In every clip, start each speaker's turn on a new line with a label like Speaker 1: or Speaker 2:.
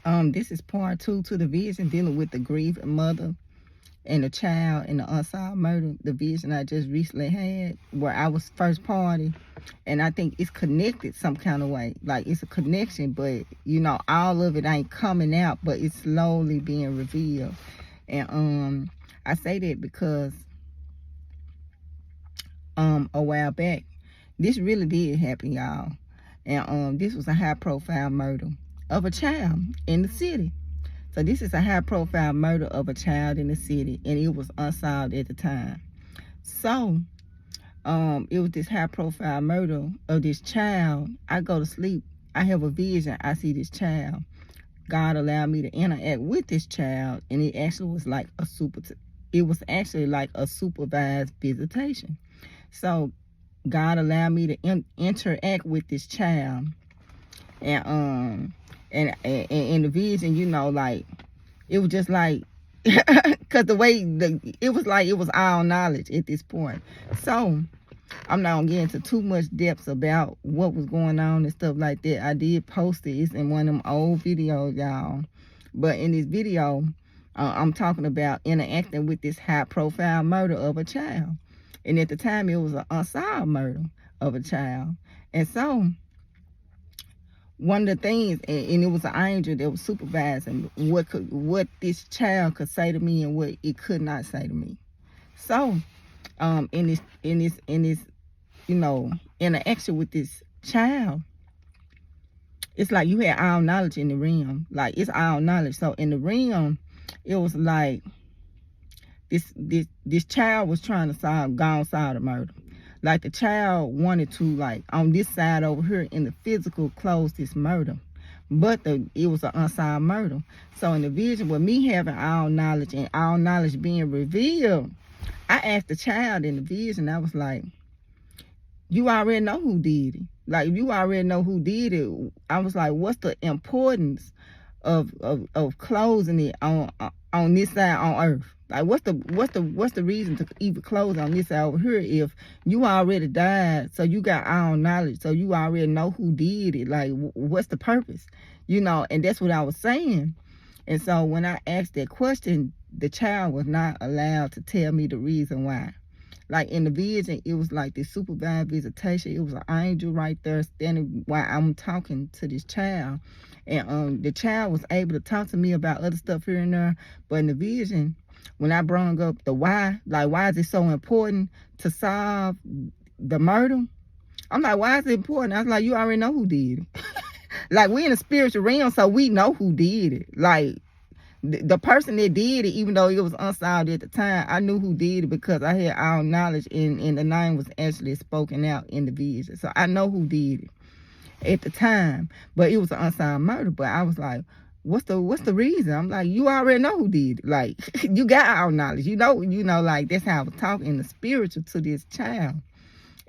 Speaker 1: This is part 2 to the vision dealing with the grieving mother and the child and the unsolved murder. The vision I just recently had where I was first party, and I think it's connected some kind of way. Like it's a connection, but all of it ain't coming out, but it's slowly being revealed. And I say that because a while back, this really did happen, y'all. And this was a high profile murder of a child in the city. So this is a high profile murder of a child in the city, and it was unsolved at the time. So it was this high profile murder of this child. I go to sleep, I have a vision, I see this child. God allowed me to interact with this child, and it actually was like a supervised visitation. So God allowed me to interact with this child, and in the vision, like it was just like, because the way it was like it was all knowledge at this point. So I'm not gonna get into too much depths about what was going on and stuff like that. I did post it. It's in one of them old videos, y'all. But in this video, I'm talking about interacting with this high profile murder of a child. And at the time, it was an unsolved murder of a child. And so one of the things, and it was an angel that was supervising what this child could say to me and what it could not say to me. So in this interaction with this child, it's like you had all knowledge in the realm. Like it's all knowledge. So in the realm, it was like this child was trying to solve the murder. Like the child wanted to, like on this side over here in the physical, close this murder, but it was an unsolved murder. So in the vision, with me having all knowledge and all knowledge being revealed, I asked the child in the vision, I was like, you already know who did it. Like, you already know who did it. I was like, what's the importance of closing it on this side on earth? Like, what's the reason to even close on this side over here if you already died? So you got all knowledge. So you already know who did it. Like, what's the purpose? And that's what I was saying. And so when I asked that question, the child was not allowed to tell me the reason why. Like in the vision, it was like this supervised visitation. It was an angel right there standing while I'm talking to this child. And the child was able to talk to me about other stuff here and there. But in the vision, when I brought up the why, like why is it so important to solve the murder? I'm like, why is it important? I was like, you already know who did it. Like, we in the spiritual realm, so we know who did it. Like, the person that did it, even though it was unsolved at the time, I knew who did it because I had all knowledge, and the name was actually spoken out in the vision. So I know who did it at the time, but it was an unsolved murder. But I was like, what's the reason? I'm like, you already know who did it. Like, you got all knowledge. Like, that's how I was talking in the spiritual to this child.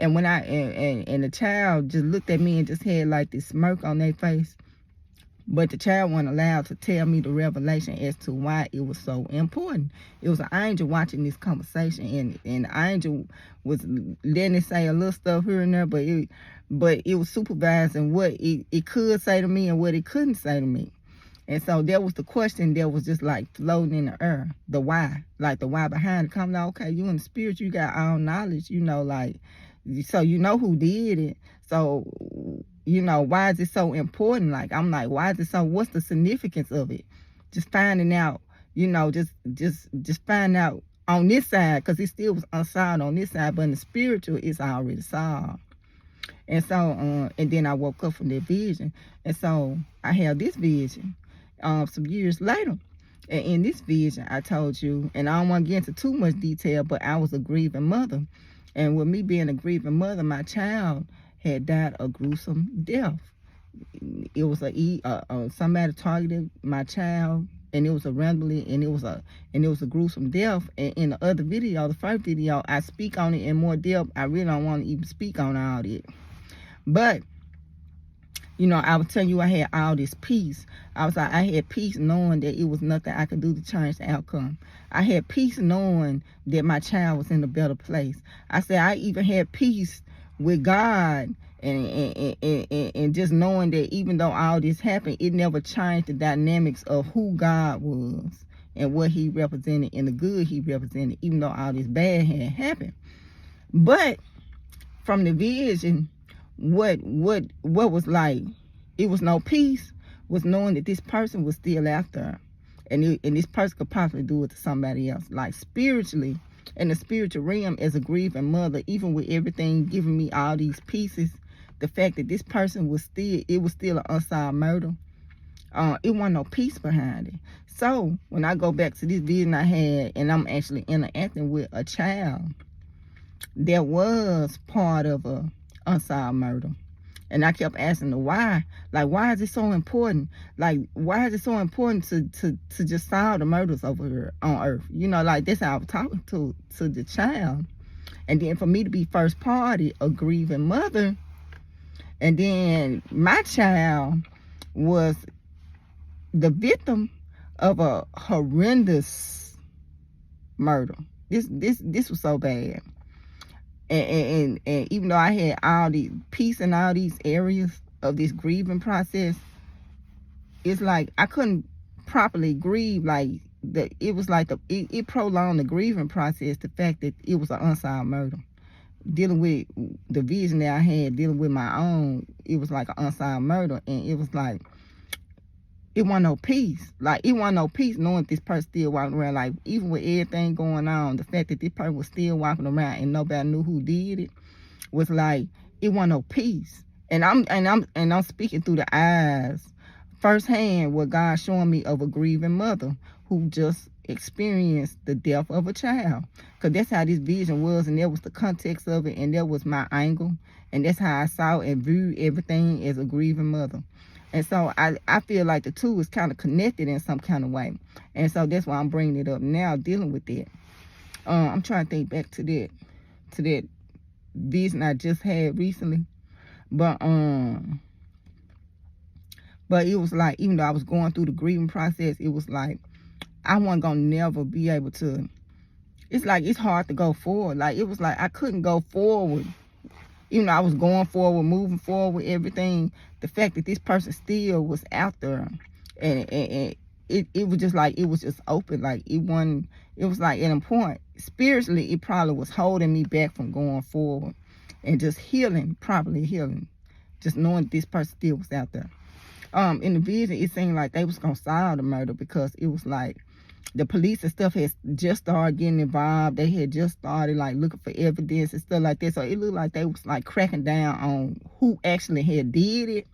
Speaker 1: And when and the child just looked at me and just had like this smirk on their face. But the child wasn't allowed to tell me the revelation as to why it was so important. It was an angel watching this conversation, and the angel was letting it say a little stuff here and there, but it was supervising what it could say to me and what it couldn't say to me. And so that was the question that was just like floating in the air, the why, like the why behind it. Come like, okay, you in the spirit, you got all knowledge, like, so you know who did it. So, why is it so important? Like, I'm like, why is it so, what's the significance of it? Just finding out, just find out on this side, because it still was unsolved on this side, but in the spiritual, it's already solved. And so, and then I woke up from that vision. And so I had this vision some years later. And in this vision, I told you, and I don't want to get into too much detail, but I was a grieving mother. And with me being a grieving mother, my child had died a gruesome death. It was somebody targeted my child, and it was a randomly, and it was a gruesome death. And in the other video, the first video, I speak on it in more depth. I really don't want to even speak on all that. But I was telling you I had all this peace. I had peace knowing that it was nothing I could do to change the outcome. I had peace knowing that my child was in a better place. I said I even had peace with God And just knowing that even though all this happened, it never changed the dynamics of who God was and what he represented and the good he represented, even though all this bad had happened. But from the vision, what was like, it was no peace, was knowing that this person was still after her. And this person could possibly do it to somebody else. Like spiritually, in the spiritual realm, as a grieving mother, even with everything giving me all these pieces, the fact that this person was still, it was still an unsolved murder. It wasn't no peace behind it. So when I go back to this vision I had, and I'm actually interacting with a child that was part of a unsolved murder. And I kept asking the why. Like, why is it so important? Like, why is it so important to just solve the murders over here on earth? You know, like, that's how I was talking to the child. And then for me to be first party, a grieving mother, and then my child was the victim of a horrendous murder. This was so bad. And even though I had all the peace in all these areas of this grieving process, it's like I couldn't properly grieve. Like it was like it prolonged the grieving process. The fact that it was an unsolved murder, dealing with the vision that I had, dealing with my own, it was like an unsolved murder, and it was like it wasn't no peace. Like it wasn't no peace knowing this person still walking around. Like even with everything going on, the fact that this person was still walking around and nobody knew who did it was like it wasn't no peace. And I'm speaking through the eyes, firsthand, what God's showing me of a grieving mother who just experienced the death of a child. Because that's how this vision was, and that was the context of it, and that was my angle, and that's how I saw and viewed everything as a grieving mother. And so I feel like the two is kind of connected in some kind of way. And so that's why I'm bringing it up now, dealing with that. I'm trying to think back to that vision I just had recently. But it was like, even though I was going through the grieving process, it was like I wasn't gonna never be able to. It's like it's hard to go forward. Like it was like I couldn't go forward. Even though I was going forward, moving forward, everything, the fact that this person still was out there, and it was just like, it was just open. Like it was like at a point, spiritually, it probably was holding me back from going forward and just properly healing, just knowing this person still was out there. In the vision, it seemed like they was gonna solve the murder, because it was like the police and stuff had just started getting involved. They had just started like looking for evidence and stuff like that. So it looked like they was like cracking down on who actually had did it.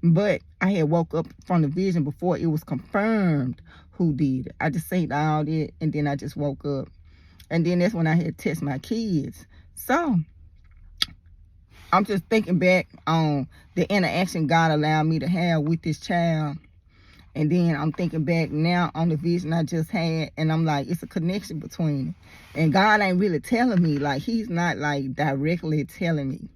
Speaker 1: But I had woke up from the vision before it was confirmed who did it. I just seen all that, and then I just woke up. And then that's when I had text my kids. So I'm just thinking back on the interaction God allowed me to have with this child. And then I'm thinking back now on the vision I just had, and I'm like, it's a connection between it. And God ain't really telling me, like, he's not like directly telling me.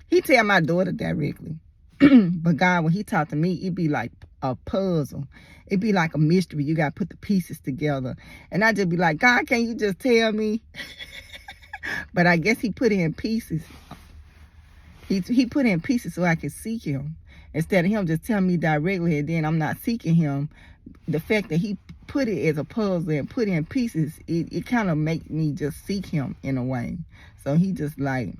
Speaker 1: He tell my daughter directly. But God, when he talk to me, it be like a puzzle. It be like a mystery. You got to put the pieces together. And I just be like, God, can't you just tell me? But I guess he put it in pieces. He put it in pieces so I could seek him. Instead of him just telling me directly and then I'm not seeking him, the fact that he put it as a puzzle and put it in pieces, it kind of make me just seek him in a way. So he just like,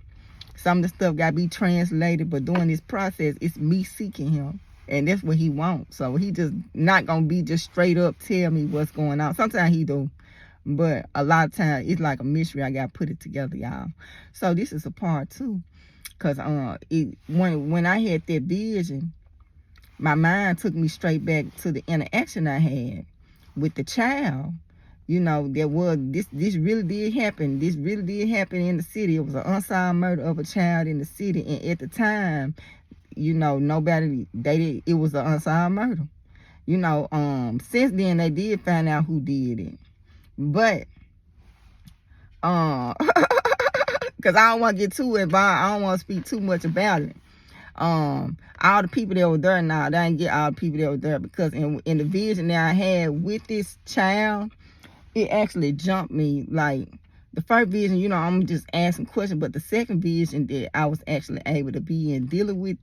Speaker 1: some of the stuff got to be translated, but during this process, it's me seeking him. And that's what he wants. So he just not going to be just straight up tell me what's going on. Sometimes he do, but a lot of times it's like a mystery. I got to put it together, y'all. So this is a part two. Because when I had that vision, my mind took me straight back to the interaction I had with the child. You know, there was, this really did happen. This really did happen in the city. It was an unsolved murder of a child in the city. And at the time, you know, it was an unsolved murder. You know, since then, they did find out who did it. But, because I don't want to get too involved. I don't want to speak too much about it. All the people that were there now, they didn't get all the people that were there, because in the vision that I had with this child, it actually jumped me like the first vision, you know, I'm just asking questions, but the second vision that I was actually able to be in dealing with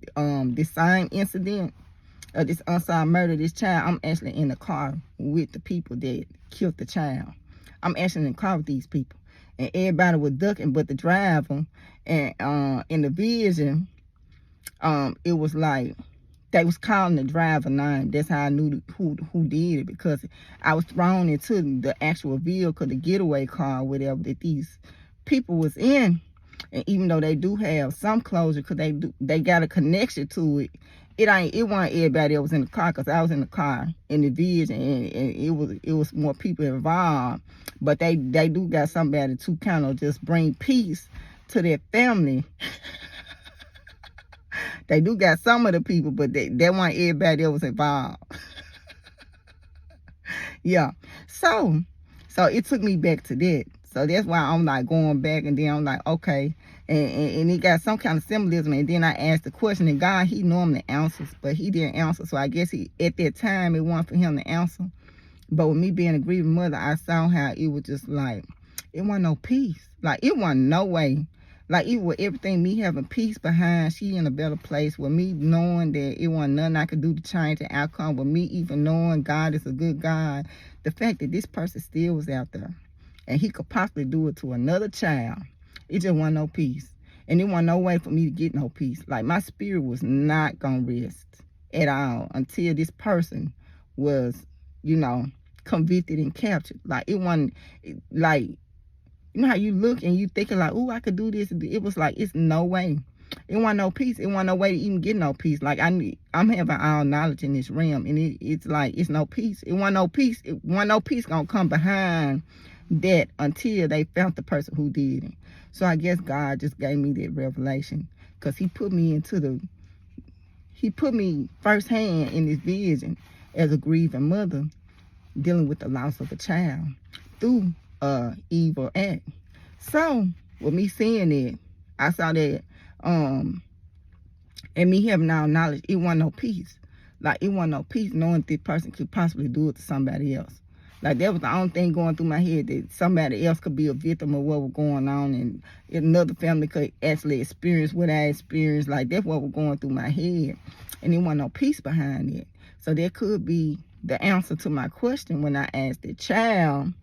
Speaker 1: this same incident of this unsolved murder of this child, I'm actually in the car with the people that killed the child. I'm actually in the car with these people. And everybody was ducking but the driver. And in the vision, it was like they was calling the driver name. That's how I knew who did it, because I was thrown into the actual vehicle, the getaway car, whatever that these people was in. And even though they do have some closure, because they got a connection to it, it wasn't everybody that was in the car, because I was in the car in the vision, and it was more people involved. But they do got somebody to kind of just bring peace to their family. They do got some of the people, but they weren't everybody that was involved. Yeah. So it took me back to that. So that's why I'm like going back, and then I'm like, okay. And it got some kind of symbolism. And then I asked the question, and God, he normally answers, but he didn't answer. So I guess at that time, it wasn't for him to answer. But with me being a grieving mother, I saw how it was just like, it wasn't no peace. Like, it wasn't no way. Like, even with everything, me having peace behind, she in a better place. With me knowing that it wasn't nothing I could do to change the outcome. With me even knowing God is a good God. The fact that this person still was out there, and he could possibly do it to another child, it just wasn't no peace. And it wasn't no way for me to get no peace. Like, my spirit was not going to rest at all until this person was, you know, convicted and captured. Like, it wasn't, like, you know how you look and you thinking like, oh, I could do this. It was like, it's no way. It wasn't no peace. It wasn't no way to even get no peace. Like, I'm having all knowledge in this realm, and it's like, it's no peace. It wasn't no peace. It wasn't no peace gonna come behind that until they found the person who did it. So I guess God just gave me that revelation, because he put me firsthand in this vision as a grieving mother dealing with the loss of a child through evil act. So with me seeing it, I saw that and me having all knowledge, it wasn't no peace. Like, it wasn't no peace knowing this person could possibly do it to somebody else. Like, that was the only thing going through my head, that somebody else could be a victim of what was going on, and another family could actually experience what I experienced. Like, that's what was going through my head, and there wasn't no peace behind it. So that could be the answer to my question when I asked the child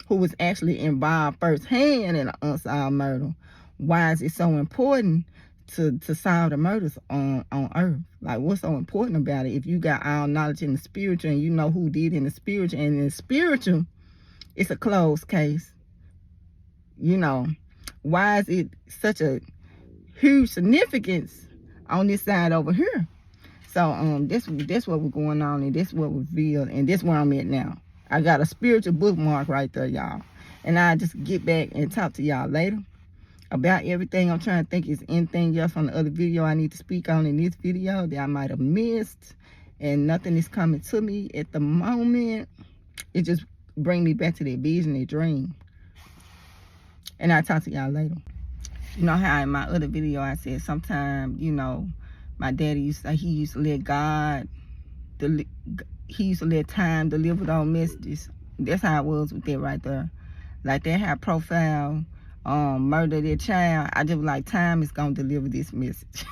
Speaker 1: who was actually involved firsthand in an unsolved murder, why is it so important to solve the murders on earth? Like, what's so important about it? If you got all knowledge in the spiritual, and you know who did in the spiritual, and in the spiritual, it's a closed case. You know, why is it such a huge significance on this side over here? So this what was going on, and this what was revealed, and this where I'm at now. I got a spiritual bookmark right there, y'all. And I just get back and talk to y'all later about everything. I'm trying to think, is anything else on the other video I need to speak on in this video that I might have missed. And nothing is coming to me at the moment. It just bring me back to that vision, that dream. And I'll talk to y'all later. You know how in my other video I said sometimes, you know, my daddy used to say he used to let God, he used to let time deliver those messages. That's how it was with that right there. Like, that high profile murder their child, I just was like, time is gonna deliver this message.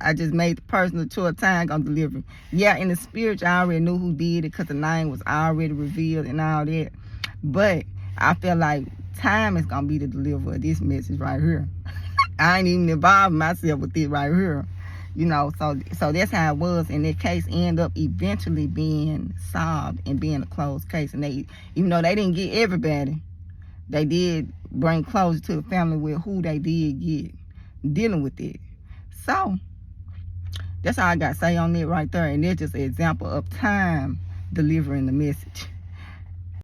Speaker 1: I just made the personal choice, time gonna deliver. Yeah, in the spirit, I already knew who did it, because the name was already revealed and all that. But I felt like time is gonna be the deliverer of this message right here. I ain't even involved myself with it right here. You know, so that's how it was. And that case ended up eventually being solved and being a closed case. And they, even though they didn't get everybody, they did bring closure to the family with who they did get dealing with it. So that's all I got to say on it right there. And that's just an example of time delivering the message.